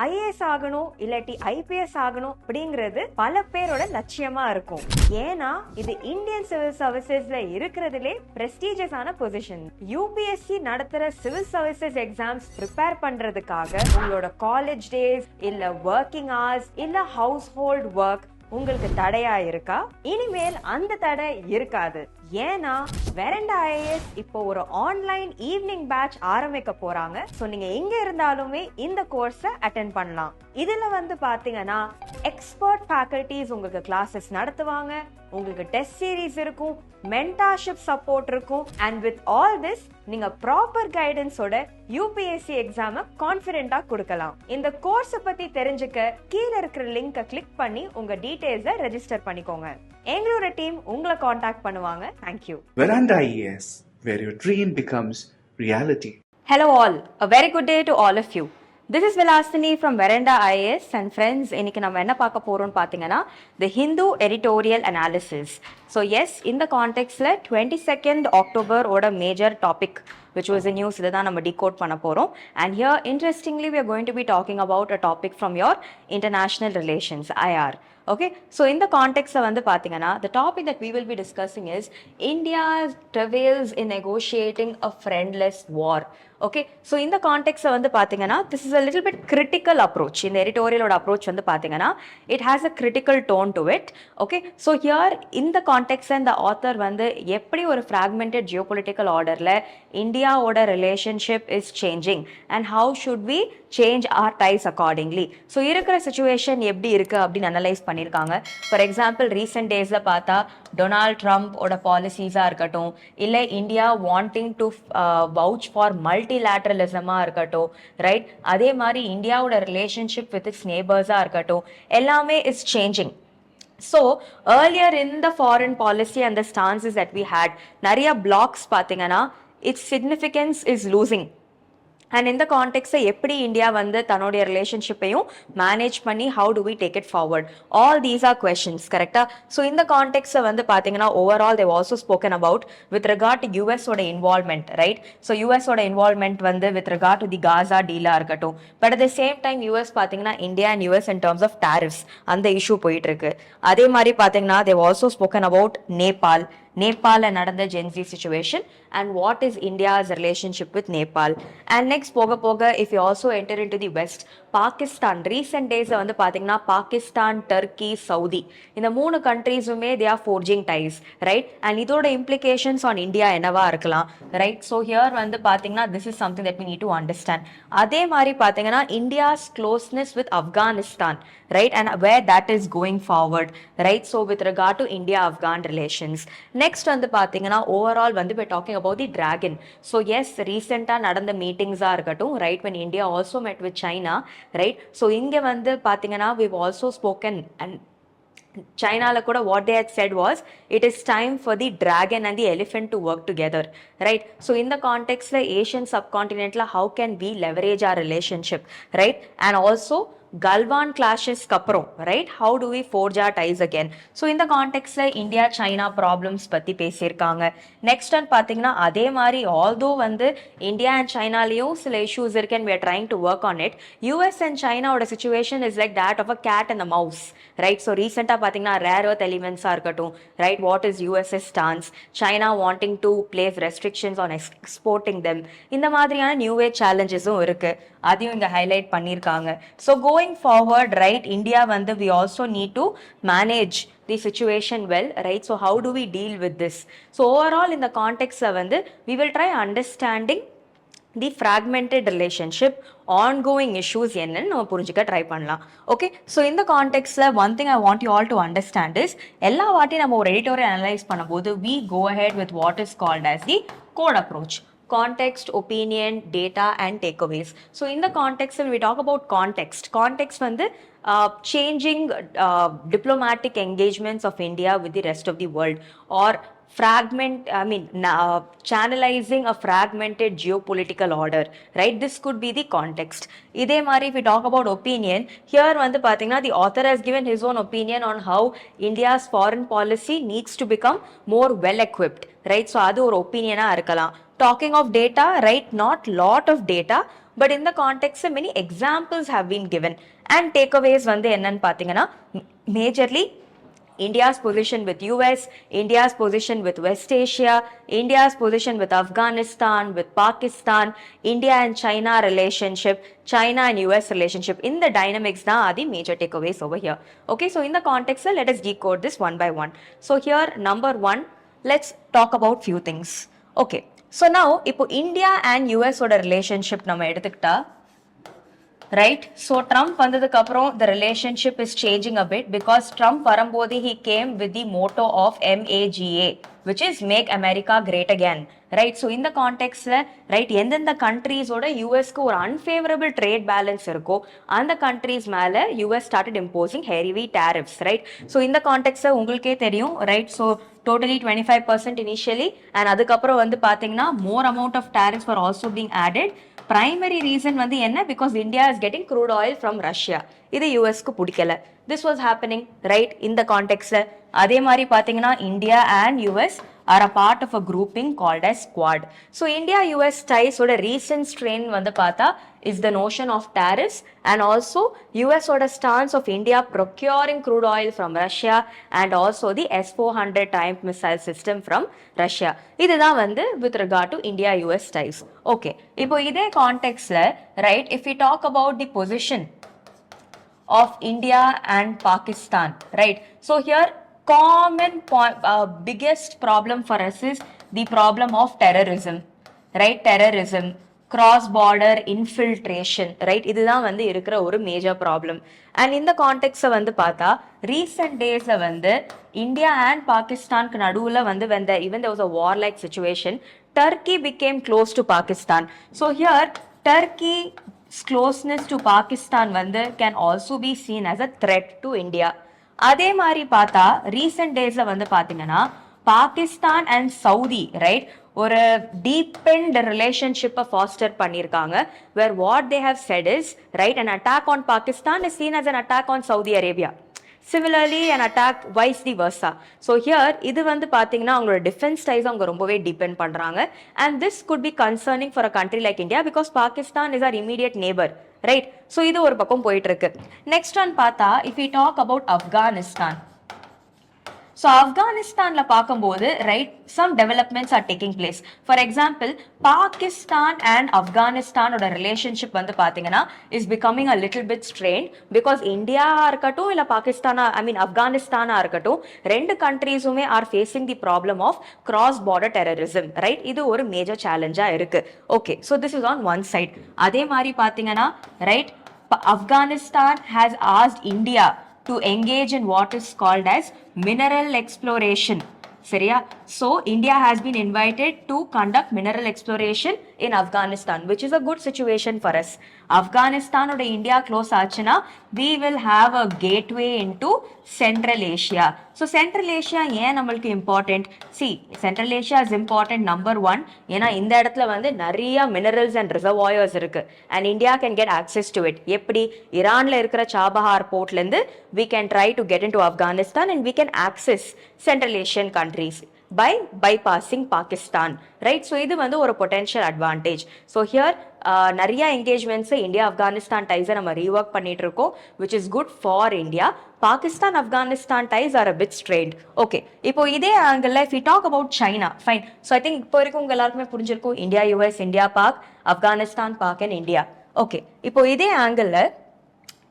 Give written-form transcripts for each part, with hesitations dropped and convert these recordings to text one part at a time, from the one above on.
IAS ஆகணும் இல்லாட்டி IPS ஆகணும் அப்படிங்கிறது பல பேரோட லட்சியமா இருக்கும். ஏன்னா இது இந்தியன் சிவில் சர்வீசஸ்ல இருக்கிறதுலே பிரஸ்டீஜியஸான பொசிஷன். UPSC நடத்துற சிவில் சர்வீசஸ் எக்ஸாம்ஸ் ப்ரிப்பேர் பண்றதுக்காக உங்களோட காலேஜ் டேஸ் இல்ல ஒர்க்கிங் ஹவர்ஸ் இல்ல ஹவுஸ் ஹோல்ட் ஒர்க் உங்களுக்கு தடையா இருக்கா? இனிமேல் அந்த தடை இருக்காது. ஏன்னா வெரண்டா IAS இப்போ ஒரு ஆன்லைன் ஈவினிங் பேட்ச் ஆரம்பிக்க போறாங்க. சோ நீங்க எங்க இருந்தாலுமே இந்த கோர்ஸை அட்டெண்ட் பண்ணலாம். இதுல பாத்தீங்கன்னா எக்ஸ்பர்ட் ஃபேக்கல்டிஸ் உங்களுக்கு கிளாஸஸ் நடத்துவாங்க, உங்களுக்கு டெஸ்ட் சீரீஸ் இருக்கும், மென்டார்ஷிப் சப்போர்ட் இருக்கும். அண்ட் வித் ஆல் திஸ் நீங்க ப்ராப்பர் கைடன்ஸோட UPSC எக்ஸாமை கான்ஃபிடென்ட்டா கொடுக்கலாம். இந்த கோர்ஸ் பத்தி தெரிஞ்சுக்க கீழ இருக்கிற லிங்கை கிளிக் பண்ணி உங்க டீடைல்ஸை ரெஜிஸ்டர் பண்ணிக்கோங்க. எங்களோட டீம் உங்களை காண்டாக்ட் பண்ணுவாங்க. Thank you. Veranda IAS, where your dream becomes reality. Hello all, a very good day to all of you. This is Vilasini from Veranda IAS and friends. இன்னைக்கு நம்ம என்ன பார்க்க போறோம்னு பாத்தீங்கன்னா the Hindu editorial analysis. So yes, in the context la 22nd October ஓட major topic which was the news இத தான் நம்ம decode பண்ண போறோம். And here interestingly we are going to be talking about a topic from your international relations IR. Okay, so in the context பாத்தீங்கன்னா the topic that we will be discussing is India's travails in negotiating a friendless war. Okay, so in the context பாத்தீங்கன்னா this is a little bit critical approach. In the editorial ஓட approach பாத்தீங்கன்னா it has a critical tone to it. Okay, so here in the context and the author எப்படி ஒரு fragmented geopolitical orderல இந்தியாவோட relationship is changing and how should we change our ties accordingly. So இருக்கிற situation எப்படி இருக்கு அப்படின்னு analyse பண்ணிருக்காங்க. For example recent டேஸ்ல பார்த்தா டொனால்ட் ட்ரம்ப் ஓட பாலிசிஸா இருக்கட்டும், இல்ல India wanting to vouch for மல்டிலேட்டரலிசமா இருக்கட்டும், ரைட், அதே மாதிரி இந்தியாவோட ரிலேஷன்ஷிப் வித் இட்ஸ் நேபர்ஸா இருக்கட்டும், எல்லாமே is changing. So earlier in the foreign policy and the stances that we had, நிறைய blocks பாத்தீங்கன்னா its significance is losing. And in the context எப்படி இந்தியா தன்னுடைய ரிலேஷன்ஷிப்பையும் மேனேஜ் பண்ணி how do we take it forward, all these are questions, கரெக்டா? So இந்த context பாத்தீங்கன்னா overall they've also spoken about with regard to US ஓட involvement, right? So US ஓட involvement with regard to the Gaza deal இருக்கட்டும், but at the same time US பாத்தீங்கன்னா India and US in terms of tariffs அந்த issue போயிட்டு இருக்கு. அதே மாதிரி பாத்தீங்கன்னா they've also spoken about நேபாள நடந்த Gen Z situation and what is India's relationship with Nepal. And next போக if you also enter into the west, Pakistan recent days பாத்தீங்கன்னா பாகிஸ்தான், டர்க்கி, சவுதி இந்த 3 கண்ட்ரீஸுமே they are forging ties, right? and இதோட implications on India என்னவா இருக்கலாம், right? so here பாத்தீங்கன்னா this is something that we need to understand. அதே மாதிரி பாத்தீங்கன்னா India's closeness with Afghanistan, right? and where that is going forward, right? so with regard to India-Afghan relations. Next பாத்தீங்கன்னா overall we're talking about the dragon. So yes, recent நடந்த meetings இருக்கட்டும், right, when India also met with China, right? so இங்க பாத்தீங்கன்னா we've also spoken and China கூட what they had said was it is time for the dragon and the elephant to work together, right? so in the context Asian subcontinent how can we leverage our relationship, right? and also Galwan clashes kapro, right? how do we forge our ties again? so in the context India China problems பத்தி பேசியிருக்காங்க. next one பாத்தீங்கன்னா அதே மாதிரி although India and China லயும் சில issues இருக்கு and we are trying to work on it, US and China ஓட situation is like that of a cat and a mouse, right? so recent பாத்தீங்கன்னா rare earth elements இருக்கட்டும், right, what is US's stance, China wanting to place restrictions on exporting them, இந்த மாதிரியான new age challengesம் இருக்கு, அதையும் இங்க highlight பண்ணிருக்காங்க. so going forward, right, India we also need to manage the situation well, right? so how do we deal with this? so overall in the context we will try understanding the fragmented relationship, ongoing issues என்னன்னு நம்ம புரிஞ்சுக்க try பண்ணலாம். Okay, so இந்த கான்டெக்ட்ல one thing I want you all to understand is எல்லா வாட்டியும் நம்ம ஒரு எடிட்டோரியல் அனலைஸ் பண்ணும்போது we go ahead with what is called as the code approach. Context, opinion, data and takeaways. So in the context when we talk about context changing diplomatic engagements of India with the rest of the world, or channelizing a fragmented geopolitical order, right? this could be the context. இதே மாதிரி if we talk about opinion, here பாத்தீங்கன்னா the author has given his own opinion on how India's foreign policy needs to become more well equipped, right? so அது ஒரு opinion-ஆ இருக்கலாம். talking of data, right, not lot of data, but in the context many examples have been given and takeaways வந்து என்னன்னு பாத்தீங்கன்னா majorly India's position with US, India's position with West Asia, India's position with Afghanistan, with Pakistan, India and China relationship, China and US relationship. In the dynamics na are the major takeaways over here. Okay, so in the context, let us decode this one by one. So here, number one, let's talk about few things. Okay, so now, இப்போ India and US ஓட relationship நம்ம எடுத்துக்கிட்டா, right? So Trump வந்ததுக்கு அப்புறம் the relationship is changing a bit because Trump வரும்போது he came with the motto of MAGA, which is Make America Great Again, right? So இந்த கான்டெக்ட்ல right எந்தெந்த countries ஓட USக்கு ஒரு unfavorable trade balance இருக்கோ அந்த countries மேல US started imposing heavy tariffs, right? So இந்த கான்டெக்ட்ல உங்களுக்கே தெரியும், right? So totally 25% initially and அதுக்கப்புறம் வந்து பாத்தீங்கன்னா more amount of tariffs were also being added. Primary reason வந்து என்ன? Because India is getting crude oil from Russia. இது USக்கு பிடிக்கல. This was happening right in the contextல. அதே மாதிரி பாத்தீங்கன்னா India and US are a part of a grouping called as Quad. So India-US ties ஓட recent strain வந்து பார்த்தா is the notion of tariffs and also US ஓட stance of India procuring crude oil from Russia and also the S-400 Triumph missile system from Russia. இதுதான் வந்து with regard to India-US ties. Okay, இப்போ இதே contextல right, if we talk about the position of India and Pakistan, right? So here common point, biggest problem for us is the problem of terrorism, right? Terrorism, cross border infiltration, right? இதுதான் வந்து இருக்கிற ஒரு major problem. And in the context வந்து பார்த்தா recent daysல வந்து India and Pakistanக்கு நடுவுல வந்து when even there was a war-like situation, Turkey became close to Pakistan. So here Turkey's closeness to Pakistan வந்து can also be seen as a threat to India. அதே மாதிரி பார்த்தா recent டேஸ்ல வந்து பாத்தீங்கன்னா பாகிஸ்தான் அண்ட் சவுதி ரைட் ஒரு டீப்பெண்ட் ரிலேஷன்ஷிப்பை foster பண்ணியிருக்காங்க where what they have said is right an attack on Pakistan is seen as an attack on Saudi Arabia. Similarly, an attack vice versa. So here, இது வந்து பாத்தீங்கன்னா அவங்களோட டிஃபென்ஸ் டைஸ் அவங்க ரொம்பவே depend பண்றாங்க and this could be concerning for a country like India because Pakistan is our immediate neighbor, right? So இது ஒரு பக்கம் போயிட்டு இருக்கு. Next one பார்த்தா if we talk about Afghanistan. So Afghanistanல பார்க்கும்போது right some developments are taking place. For example, Pakistan and Afghanistan ஓட relationship வந்து பாத்தீங்கன்னா is becoming a little bit strained because India இருக்கட்டும் இல்ல பாகிஸ்தானா Afghanistan இருக்கட்டும் ரெண்டு countries-உமே are facing the problem of cross border terrorism, right? இது ஒரு major challenge-ஆ இருக்கு. Okay, so this is on one side. அதே மாதிரி பாத்தீங்கன்னா right Afghanistan has asked India to engage in what is called as mineral exploration. Seriya? So India has been invited to conduct mineral exploration in Afghanistan, which is a good situation for us. Afghanistan oda India close aachina, we will have a gateway into Central Asia. So Central Asia ஏன் நம்மளுக்கு important? See, Central Asia is important number one. ஏன்னா இந்த இடத்துல வந்து நிறைய minerals and reservoirs இருக்கு and India can get access to it. எப்படி ஈரான்ல இருக்கிற சாபஹார் போர்ட்ல இருந்து we can try to get into Afghanistan and we can access Central Asian countries by bypassing Pakistan, right? So இது வந்து ஒரு potential advantage. So here நிறைய engagements India Afghanistan ties நம்ம rework பண்ணிட்டு இருக்கோம் which is good for India. Pakistan Afghanistan ties are a bit strained. Okay, இப்போ இதே angle if we talk about China, fine. So I think இப்போ வரைக்கும் உங்க எல்லாருக்குமே புரிஞ்சிருக்கும் India US India Pak, Afghanistan Pak and India. Okay, இப்போ இதே angle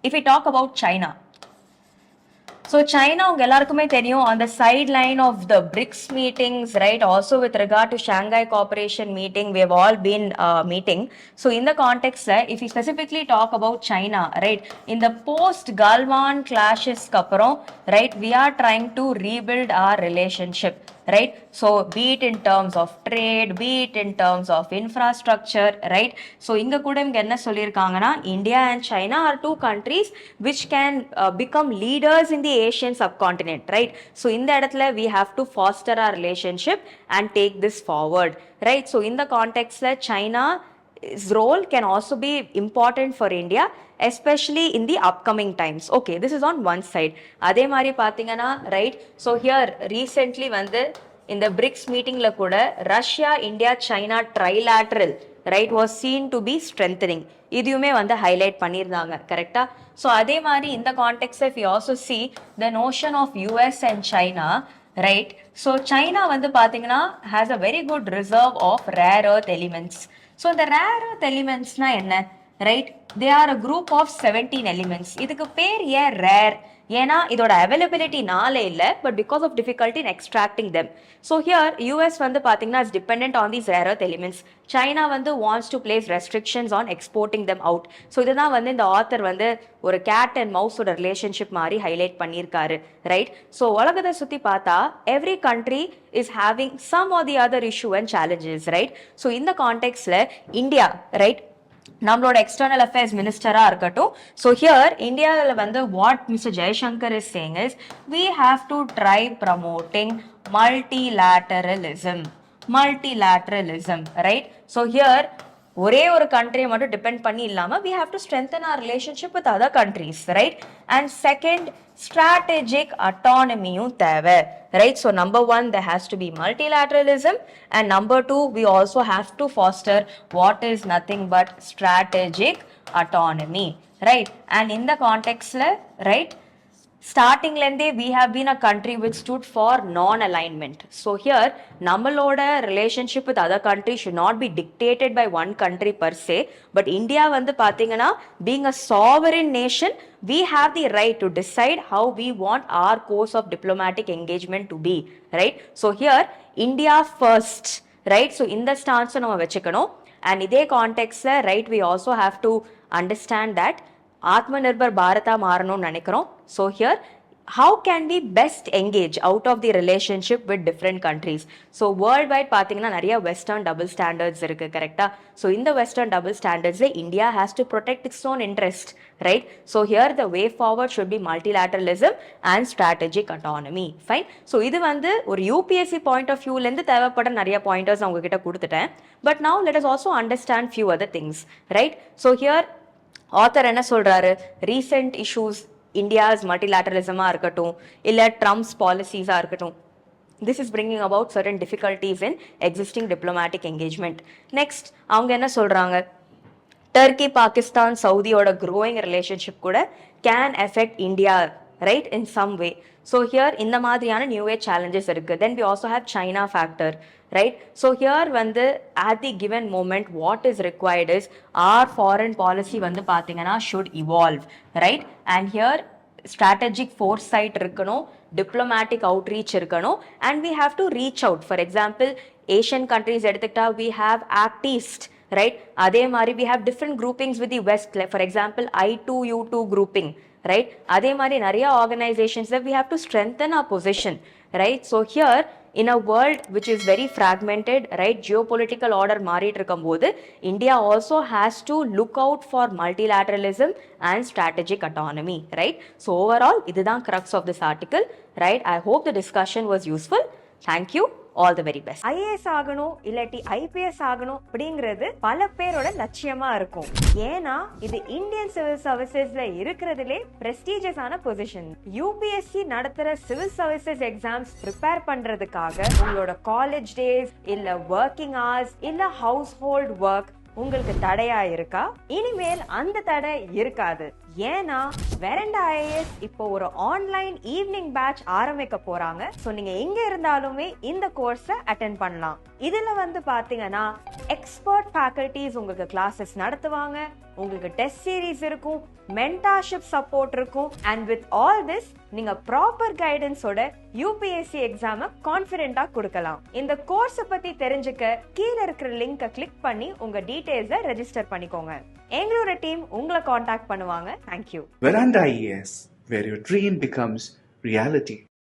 if we talk about China. So China உங்க எல்லாருக்குமே தெரியும் on the sideline of the BRICS meetings, right? Also with regard to Shanghai Cooperation meeting, we have all been meeting. So in the context, if we specifically talk about China, right? In the post-Galwan clashes kapparam, right? We are trying to rebuild our relationship, right? So be it in terms of trade, be it in terms of infrastructure, right? So inga kuda inga enna sollirukanga India and China are two countries which can become leaders in the Asian subcontinent, right? So in the edathla we have to foster our relationship and take this forward, right? So in the context China's role can also be important for India, especially in the upcoming times. Okay, this is on one side. Adhe mari pathingana, right? So here recently வந்து இந்த BRICS மீட்டிங்ல கூட Russia India China trilateral right, was seen to be strengthening. இதையுமே வந்து highlight பண்ணியிருந்தாங்க கரெக்டா. So அதே மாதிரி இந்த contact if you also see the notion of US and China, right, so China வந்து பாத்தீங்கன்னா has a very good reserve of rare earth elements. So இந்த rare earth elementsனா என்ன, right, they are a group of 17 elements. இதுக்கு பேர் ஏன் rare, ஏன்னா இதோட availability நாளே இல்லை, but because of difficulty in extracting them. So here US வந்து பாத்தீங்கன்னா is dependent on these rare earth elements. China வந்து wants to place restrictions on exporting them out. So இதுதான் வந்து இந்த author வந்து ஒரு cat and mouse ஓட relationship மாதிரி highlight பண்ணியிருக்காரு, right. So உலகத்தை சுத்தி பார்த்தா every country is having some or the other issue and challenges, right. So இந்த contextல India, right, நம்மளோட எக்ஸ்டர்னல் அஃபேர்ஸ் மினிஸ்டரா இருக்கட்டும். ஸோ ஹியர் இந்தியாவில் வந்து what mister Jaishankar is saying is we have to try promoting multilateralism, right. So here ஒரே ஒரு கண்ட்ரியை மட்டும் depend பண்ணி இல்லாம we have to strengthen our relationship with other countries, right. And second, strategic autonomyயும் தேவை, right. So number one, there has to be multilateralism, and number two, we also have to foster what is nothing but strategic autonomy, right. And in the context, right, ஸ்டார்டிங்லேருந்தே we have been a country which stood for non-alignment. So here நம்மளோட relationship with other countries should not be dictated by one country per se, but India வந்து பார்த்தீங்கன்னா being a sovereign nation, we have the right to decide how we want our course of diplomatic engagement to be, right. So here India first, right. So இந்த ஸ்டான்ஸை நம்ம வச்சுக்கணும். And இதே கான்டெக்ட்ல, right, we also have to understand that Atmanirbhar பாரதா மாறணும்னு நினைக்கிறோம். So here how can we best engage out of the relationship with different countries? So worldwide பார்த்தீங்கன்னா நிறைய western double standards இருக்கு கரெக்டா. ஸோ இந்த வெஸ்டர்ன் டபுள் ஸ்டாண்டர்ட்ஸ்ல India has to protect its own interest, right. So here the way forward should be multilateralism and strategic autonomy, fine. So இது வந்து ஒரு UPSC point of வியூலேருந்து தேவைப்பட நிறைய பாயிண்டர்ஸ் அவங்க கிட்ட கொடுத்துட்டேன். But now let us also understand few other things, right. So here author என்ன சொல்றாரு, recent issues India's மல்டிலேட்டரலிசமா இருக்கட்டும் இல்ல ட்ரம்ப்ஸ் பாலிசிஸா இருக்கட்டும், this is bringing about certain difficulties in existing diplomatic engagement. Next அவங்க என்ன சொல்றாங்க, டர்க்கி பாகிஸ்தான் சவுதியோட growing relationship கூட can affect India, right, in some way. So here இந்த மாதிரியான new age challenges இருக்கு. Then we also have China factor, right. So here வந்து at the given moment what is required is our foreign policy வந்து பாத்தீங்கன்னா should evolve, right. And here strategic foresight இருக்கணும், diplomatic outreach இருக்கணும், and we have to reach out. For example, Asian countries எடுத்துக்கிட்டா we have Act East, right. அதே மாதிரி we have different groupings with the West, like for example I2U2 grouping, right. அதே மாதிரி நிறைய organizations that we have to strengthen our position, right. So here in a world which is very fragmented, right, geopolitical order மாறிட்டு இருக்கும்போது India also has to look out for multilateralism and strategic autonomy, right. So overall இதுதான் crux of this article, right. I hope the discussion was useful. Thank you. All the very best. IAS ஆகணும் இல்லாட்டி IPS ஆகணும் அப்படிங்கிறது பல பேரோட லட்சியமா இருக்கும். ஏன்னா இது இந்தியன் சிவில் சர்வீசஸ்ல இருக்கிறதுலே பிரஸ்டீஜியஸான பொசிஷன். UPSC நடத்துற சிவில் சர்வீசஸ் எக்ஸாம்ஸ் ப்ரிப்பேர் பண்றதுக்காக உங்களோட காலேஜ் டேஸ் இல்ல ஒர்க்கிங் ஹவர்ஸ் இல்ல ஹவுஸ் ஹோல்ட் ஒர்க் உங்களுக்கு தடையா இருக்கா? இனிமேல் அந்த தடை இருக்காது. ஏன்னா வெரண்டா IAS இப்போ ஒரு ஆன்லைன் ஈவினிங் பேட்ச் ஆரம்பிக்க போறாங்க. சோ நீங்க எங்க இருந்தாலுமே இந்த கோர்ஸை அட்டெண்ட் பண்ணலாம். இதுல வந்து பாத்தீங்கன்னா எக்ஸ்பர்ட் ஃபேக்கல்டிஸ் உங்களுக்கு கிளாஸஸ் நடத்துவாங்க, உங்களுக்கு டெஸ்ட் சீரீஸ் இருக்கும், மென்டார்ஷிப் சப்போர்ட் இருக்கும், அண்ட் வித் ஆல் திஸ் நீங்க ப்ராப்பர் கைடன்ஸோட UPSC எக்ஸாம கான்ஃபிடென்ட்டா கொடுக்கலாம். இந்த கோர்ஸை பத்தி தெரிஞ்சுக்க கீழே இருக்கிற லிங்கை கிளிக் பண்ணி உங்க டீடைல்ஸை ரெஜிஸ்டர் பண்ணிக்கோங்க. எங்களோட டீம் உங்களை காண்டாக்ட் பண்ணுவாங்க. Thank you. Veranda IAS, where your dream becomes reality.